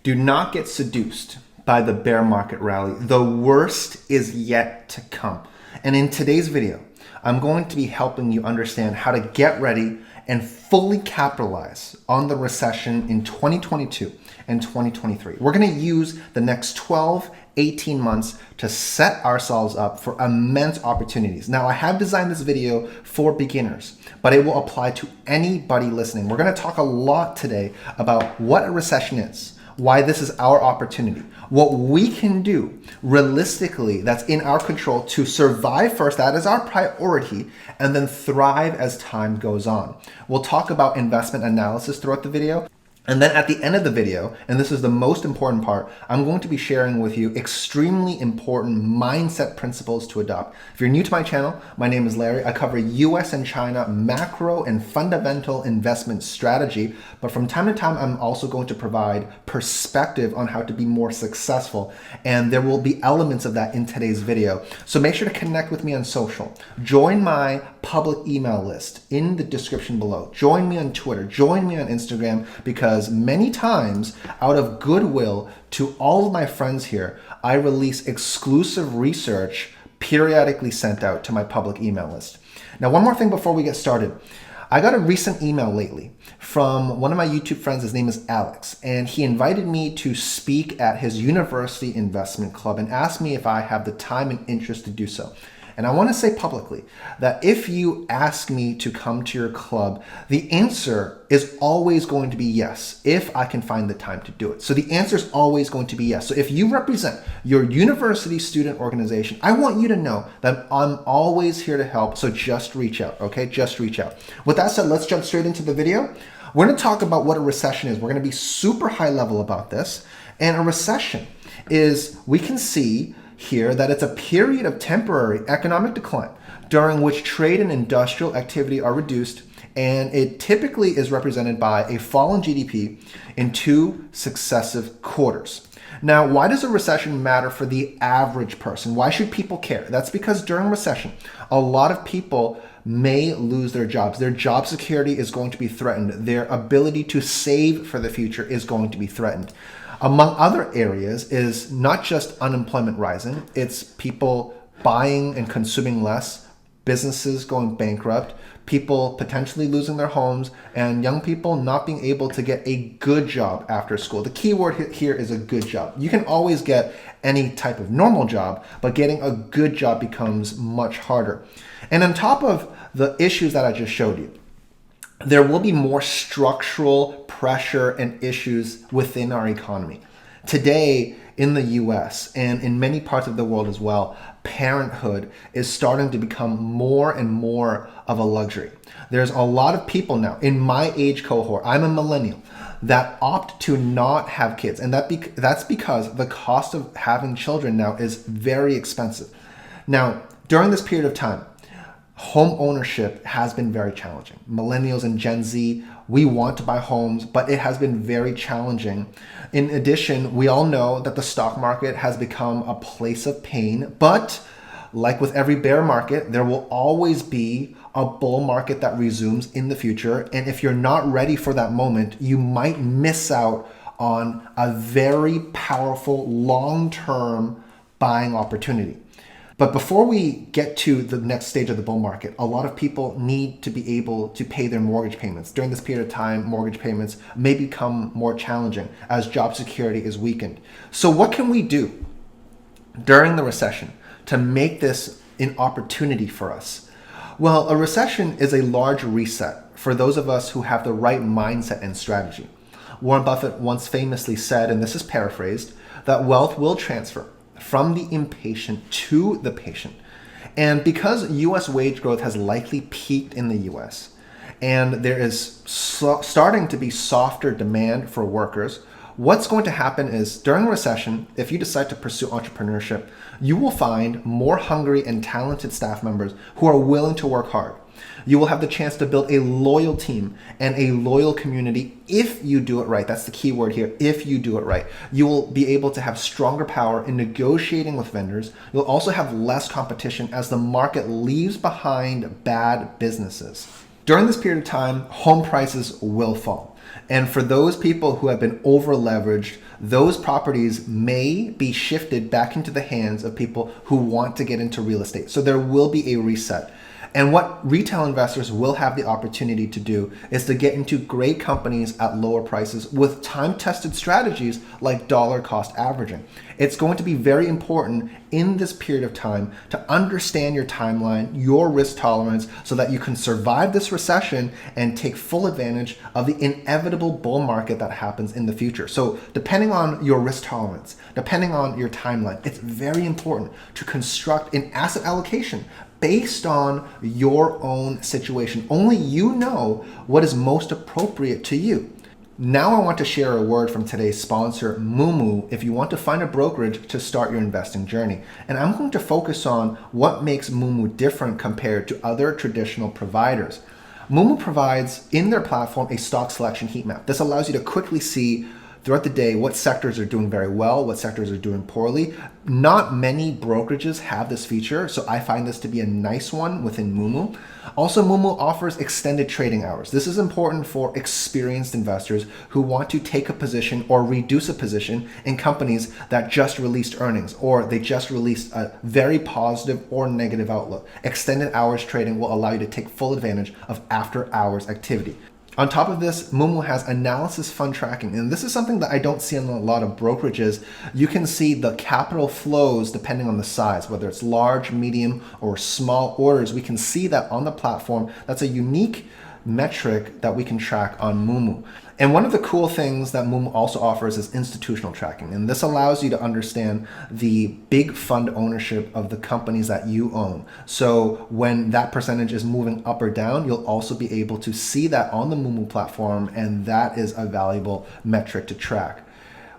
Do not get seduced by the bear market rally. The worst is yet to come. And in today's video, I'm going to be helping you understand how to get ready and fully capitalize on the recession in 2022 and 2023. We're going to use the next 12, 18 months to set ourselves up for immense opportunities. Now, I have designed this video for beginners, but it will apply to anybody listening. We're going to talk a lot today about what a recession is, why this is our opportunity, what we can do realistically that's in our control to survive first, that is our priority, and then thrive as time goes on. We'll talk about investment analysis throughout the video. And then at the end of the video, and this is the most important part, I'm going to be sharing with you extremely important mindset principles to adopt. If you're new to my channel, my name is Larry. I cover US and China macro and fundamental investment strategy, but from time to time, I'm also going to provide perspective on how to be more successful. And there will be elements of that in today's video. So make sure to connect with me on social. Join my public email list in the description below. Join me on Twitter, join me on Instagram, because many times out of goodwill to all of my friends here, I release exclusive research periodically sent out to my public email list. Now, one more thing before we get started. I got a recent email lately from one of my YouTube friends. His name is Alex, and he invited me to speak at his university investment club and asked me if I have the time and interest to do so. And I want to say publicly that if you ask me to come to your club, the answer is always going to be yes, if I can find the time to do it. So the answer is always going to be yes. So if you represent your university student organization, I want you to know that I'm always here to help. So just reach out, okay? Just reach out. With that said, let's jump straight into the video. We're going to talk about what a recession is. We're going to be super high level about this. And a recession is, we can see here that it's a period of temporary economic decline during which trade and industrial activity are reduced, and it typically is represented by a fall in GDP in 2 successive quarters. Now, why does a recession matter for the average person? Why should people care? That's because during recession, a lot of people may lose their jobs. Their job security is going to be threatened. Their ability to save for the future is going to be threatened. Among other areas is not just unemployment rising, it's people buying and consuming less, businesses going bankrupt, people potentially losing their homes, and young people not being able to get a good job after school. The key word here is a good job. You can always get any type of normal job, but getting a good job becomes much harder. And on top of the issues that I just showed you, there will be more structural pressure and issues within our economy. Today in the US and in many parts of the world as well, parenthood is starting to become more and more of a luxury. There's a lot of people now in my age cohort, I'm a millennial, that opt to not have kids. And that's because the cost of having children now is very expensive. Now, during this period of time, home ownership has been very challenging. Millennials and Gen Z, we want to buy homes, but it has been very challenging. In addition, we all know that the stock market has become a place of pain, but like with every bear market, there will always be a bull market that resumes in the future. And if you're not ready for that moment, you might miss out on a very powerful long-term buying opportunity. But before we get to the next stage of the bull market, a lot of people need to be able to pay their mortgage payments. During this period of time, mortgage payments may become more challenging as job security is weakened. So what can we do during the recession to make this an opportunity for us? Well, a recession is a large reset for those of us who have the right mindset and strategy. Warren Buffett once famously said, and this is paraphrased, that wealth will transfer from the impatient to the patient. And because US wage growth has likely peaked in the US, and there is starting to be softer demand for workers, what's going to happen is during a recession, if you decide to pursue entrepreneurship, you will find more hungry and talented staff members who are willing to work hard. You will have the chance to build a loyal team and a loyal community if you do it right. That's the key word here, if you do it right. You will be able to have stronger power in negotiating with vendors. You'll also have less competition as the market leaves behind bad businesses. During this period of time, home prices will fall. And for those people who have been over leveraged, those properties may be shifted back into the hands of people who want to get into real estate. So there will be a reset. And what retail investors will have the opportunity to do is to get into great companies at lower prices with time-tested strategies like dollar cost averaging. It's going to be very important in this period of time to understand your timeline, your risk tolerance, so that you can survive this recession and take full advantage of the inevitable bull market that happens in the future. So depending on your risk tolerance, depending on your timeline, it's very important to construct an asset allocation based on your own situation. Only you know what is most appropriate to you. Now I want to share a word from today's sponsor, Moomoo, if you want to find a brokerage to start your investing journey. And I'm going to focus on what makes Moomoo different compared to other traditional providers. Moomoo provides in their platform a stock selection heat map. This allows you to quickly see throughout the day what sectors are doing very well, what sectors are doing poorly. Not many brokerages have this feature, so I find this to be a nice one within Moomoo. Also, Moomoo offers extended trading hours. This is important for experienced investors who want to take a position or reduce a position in companies that just released earnings or they just released a very positive or negative outlook. Extended hours trading will allow you to take full advantage of after hours activity. On top of this, Moomoo has analysis fund tracking, and this is something that I don't see in a lot of brokerages. You can see the capital flows depending on the size, whether it's large, medium, or small orders. We can see that on the platform. That's a unique metric that we can track on Moomoo. And one of the cool things that Moomoo also offers is institutional tracking. And this allows you to understand the big fund ownership of the companies that you own. So when that percentage is moving up or down, you'll also be able to see that on the Moomoo platform. And that is a valuable metric to track.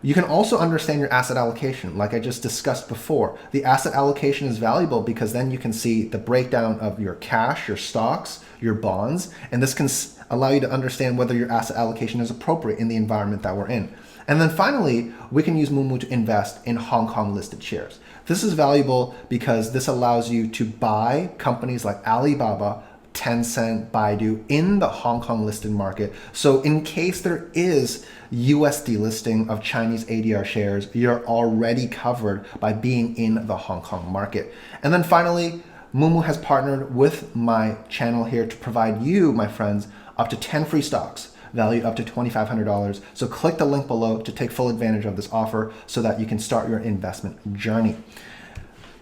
You can also understand your asset allocation. Like I just discussed before, the asset allocation is valuable because then you can see the breakdown of your cash, your stocks, your bonds, and this can allow you to understand whether your asset allocation is appropriate in the environment that we're in. And then finally, we can use Moomoo to invest in Hong Kong listed shares. This is valuable because this allows you to buy companies like Alibaba, Tencent, Baidu in the Hong Kong listed market. So in case there is US delisting of Chinese ADR shares, you're already covered by being in the Hong Kong market. And then finally, Moomoo has partnered with my channel here to provide you, my friends, up to 10 free stocks valued up to $2,500. So click the link below to take full advantage of this offer so that you can start your investment journey.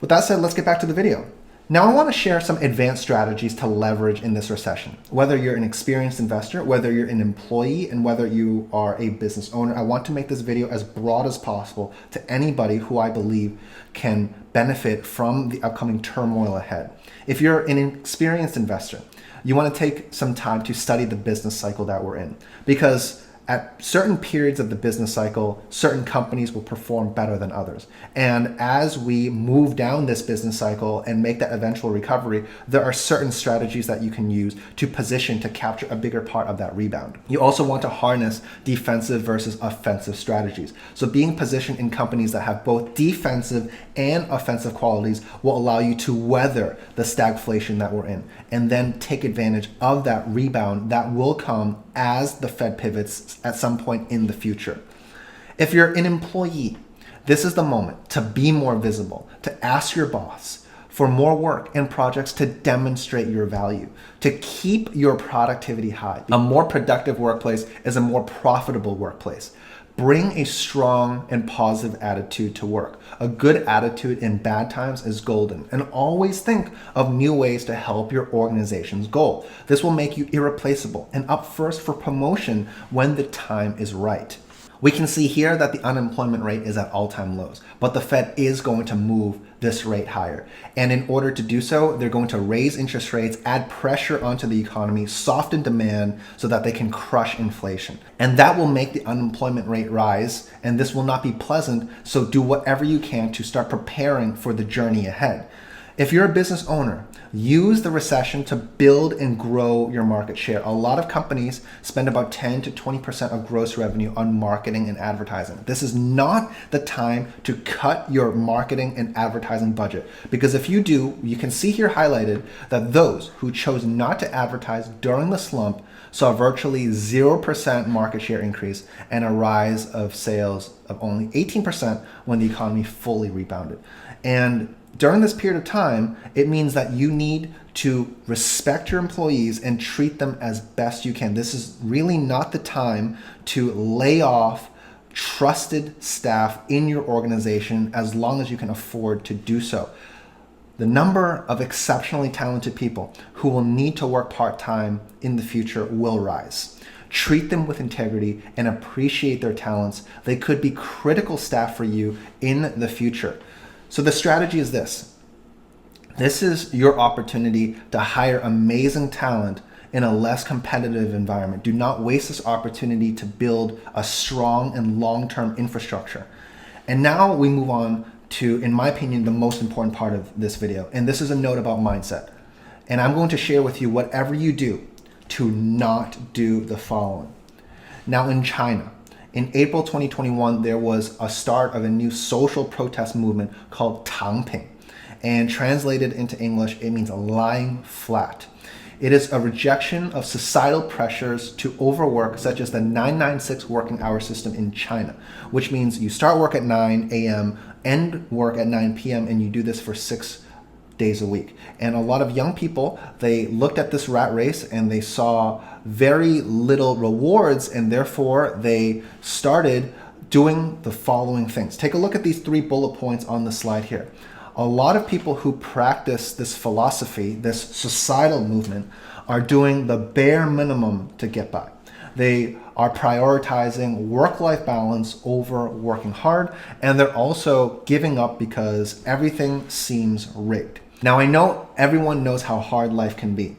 With that said, let's get back to the video. Now I want to share some advanced strategies to leverage in this recession. Whether you're an experienced investor, whether you're an employee, and whether you are a business owner, I want to make this video as broad as possible to anybody who I believe can benefit from the upcoming turmoil ahead. If you're an experienced investor, you want to take some time to study the business cycle that we're in, because at certain periods of the business cycle, certain companies will perform better than others. And as we move down this business cycle and make that eventual recovery, there are certain strategies that you can use to position to capture a bigger part of that rebound. You also want to harness defensive versus offensive strategies. So being positioned in companies that have both defensive and offensive qualities will allow you to weather the stagflation that we're in and then take advantage of that rebound that will come as the Fed pivots at some point in the future. If you're an employee, this is the moment to be more visible, to ask your boss for more work and projects to demonstrate your value, to keep your productivity high. A more productive workplace is a more profitable workplace. Bring a strong and positive attitude to work. A good attitude in bad times is golden. And always think of new ways to help your organization's goal. This will make you irreplaceable and up first for promotion when the time is right. We can see here that the unemployment rate is at all-time lows, but the Fed is going to move this rate higher. And in order to do so, they're going to raise interest rates, add pressure onto the economy, soften demand so that they can crush inflation. And that will make the unemployment rate rise, and this will not be pleasant, so do whatever you can to start preparing for the journey ahead. If you're a business owner, Use the recession to build and grow your market share. A lot of companies spend about 10 to 20% of gross revenue on marketing and advertising. This is not the time to cut your marketing and advertising budget, because if you do, you can see here highlighted that those who chose not to advertise during the slump saw virtually 0% market share increase and a rise of sales of only 18% when the economy fully rebounded. And during this period of time, it means that you need to respect your employees and treat them as best you can. This is really not the time to lay off trusted staff in your organization as long as you can afford to do so. The number of exceptionally talented people who will need to work part-time in the future will rise. Treat them with integrity and appreciate their talents. They could be critical staff for you in the future. So the strategy is this. This is your opportunity to hire amazing talent in a less competitive environment. Do not waste this opportunity to build a strong and long-term infrastructure. And now we move on to, in my opinion, the most important part of this video. And this is a note about mindset. And I'm going to share with you whatever you do to not do the following. Now in China, in April 2021, there was a start of a new social protest movement called Tangping. And translated into English, it means lying flat. It is a rejection of societal pressures to overwork, such as the 996 working hour system in China, which means you start work at 9 a.m., end work at 9 p.m., and you do this for 6 days a week. And a lot of young people, they looked at this rat race and they saw very little rewards, and therefore they started doing the following things. Take a look at these 3 bullet points on the slide here. A lot of people who practice this philosophy, this societal movement, are doing the bare minimum to get by. They are prioritizing work-life balance over working hard, and they're also giving up because everything seems rigged. Now, I know everyone knows how hard life can be,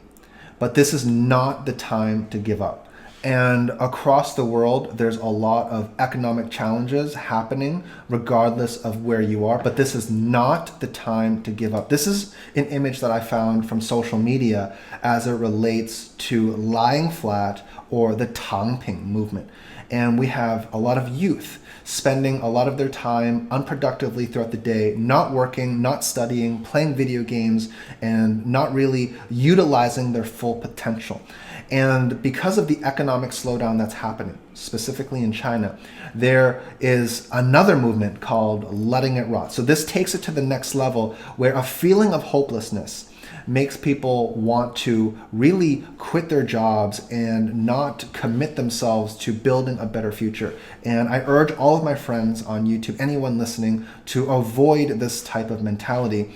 but this is not the time to give up. And across the world, there's a lot of economic challenges happening regardless of where you are, but this is not the time to give up. This is an image that I found from social media as it relates to lying flat or the Tangping movement. And we have a lot of youth spending a lot of their time unproductively throughout the day, not working, not studying, playing video games, and not really utilizing their full potential. And because of the economic slowdown that's happening, specifically in China, there is another movement called letting it rot. So this takes it to the next level, where a feeling of hopelessness makes people want to really quit their jobs and not commit themselves to building a better future. And I urge all of my friends on YouTube, anyone listening, to avoid this type of mentality.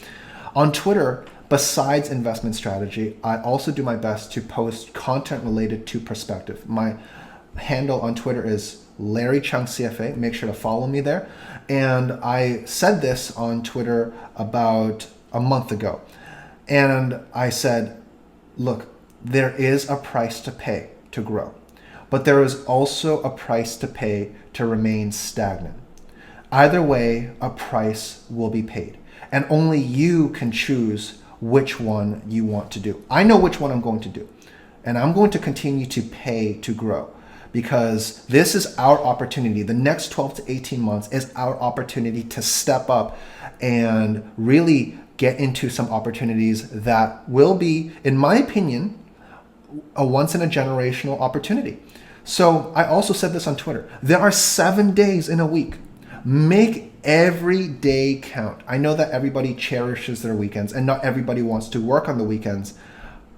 On Twitter, besides investment strategy, I also do my best to post content related to perspective. My handle on Twitter is Larry Chung CFA. Make sure to follow me there. And I said this on Twitter about a month ago. And I said, look, there is a price to pay to grow, but there is also a price to pay to remain stagnant. Either way, a price will be paid, and only you can choose which one you want to do. I know which one I'm going to do, and I'm going to continue to pay to grow, because this is our opportunity. The next 12 to 18 months is our opportunity to step up and really get into some opportunities that will be, in my opinion, a once in a generational opportunity. So I also said this on Twitter. There are 7 days in a week. Make every day count. I know that everybody cherishes their weekends and not everybody wants to work on the weekends,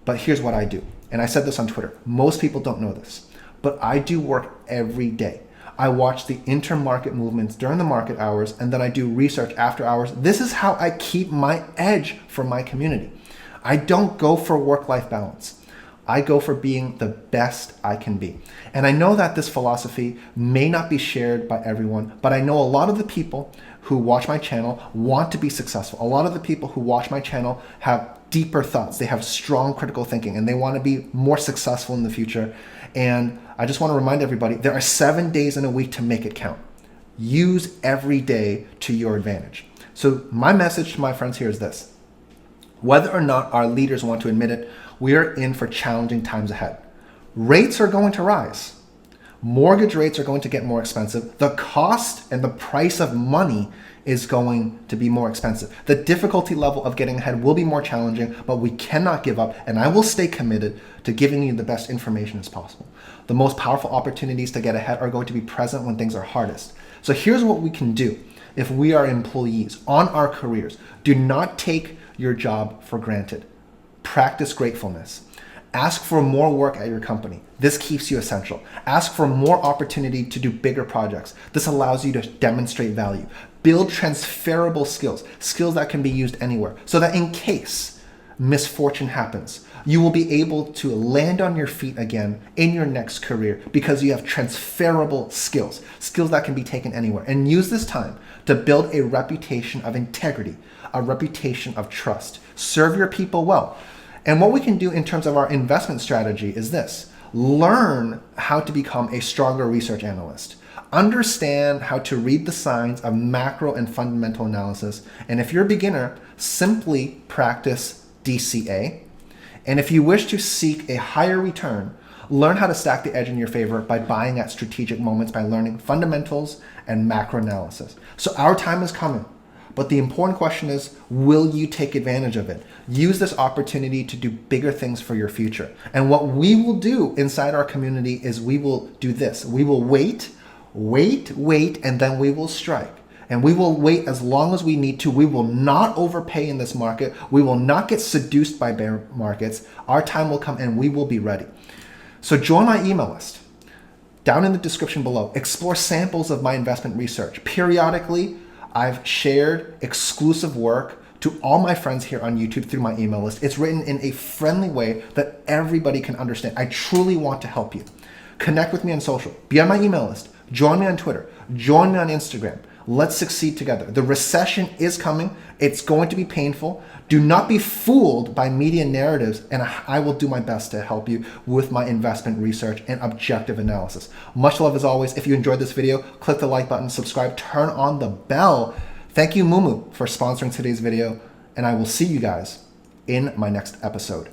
but here's what I do. And I said this on Twitter. Most people don't know this, but I do work every day. I watch the intermarket movements during the market hours, and then I do research after hours. This is how I keep my edge for my community. I don't go for work-life balance. I go for being the best I can be. And I know that this philosophy may not be shared by everyone, but I know a lot of the people who watch my channel want to be successful. A lot of the people who watch my channel have deeper thoughts. They have strong critical thinking, and they want to be more successful in the future. And I just want to remind everybody, there are 7 days in a week to make it count. Use every day to your advantage. So my message to my friends here is this. Whether or not our leaders want to admit it, we are in for challenging times ahead. Rates are going to rise. Mortgage rates are going to get more expensive. The cost and the price of money is going to be more expensive. The difficulty level of getting ahead will be more challenging, but we cannot give up, and I will stay committed to giving you the best information as possible. The most powerful opportunities to get ahead are going to be present when things are hardest. So here's what we can do if we are employees on our careers. Do not take your job for granted. Practice gratefulness. Ask for more work at your company. This keeps you essential. Ask for more opportunity to do bigger projects. This allows you to demonstrate value. Build transferable skills, skills that can be used anywhere, so that in case misfortune happens, you will be able to land on your feet again in your next career because you have transferable skills, skills that can be taken anywhere. And use this time to build a reputation of integrity, a reputation of trust. Serve your people well. And what we can do in terms of our investment strategy is this: learn how to become a stronger research analyst. Understand how to read the signs of macro and fundamental analysis. And if you're a beginner, simply practice DCA. And if you wish to seek a higher return, learn how to stack the edge in your favor by buying at strategic moments by learning fundamentals and macro analysis. So our time is coming. But the important question is, will you take advantage of it? Use this opportunity to do bigger things for your future. And what we will do inside our community is we will do this. We will wait, and then we will strike. And we will wait as long as we need to. We will not overpay in this market. We will not get seduced by bear markets. Our time will come and we will be ready. So join my email list. Down in the description below, explore samples of my investment research. Periodically, I've shared exclusive work to all my friends here on YouTube through my email list. It's written in a friendly way that everybody can understand. I truly want to help you. Connect with me on social. Be on my email list. Join me on Twitter. Join me on Instagram. Let's succeed together. The recession is coming. It's going to be painful. Do not be fooled by media narratives, and I will do my best to help you with my investment research and objective analysis. Much love as always. If you enjoyed this video, click the like button, subscribe, turn on the bell. Thank you, Mumu, for sponsoring today's video, and I will see you guys in my next episode.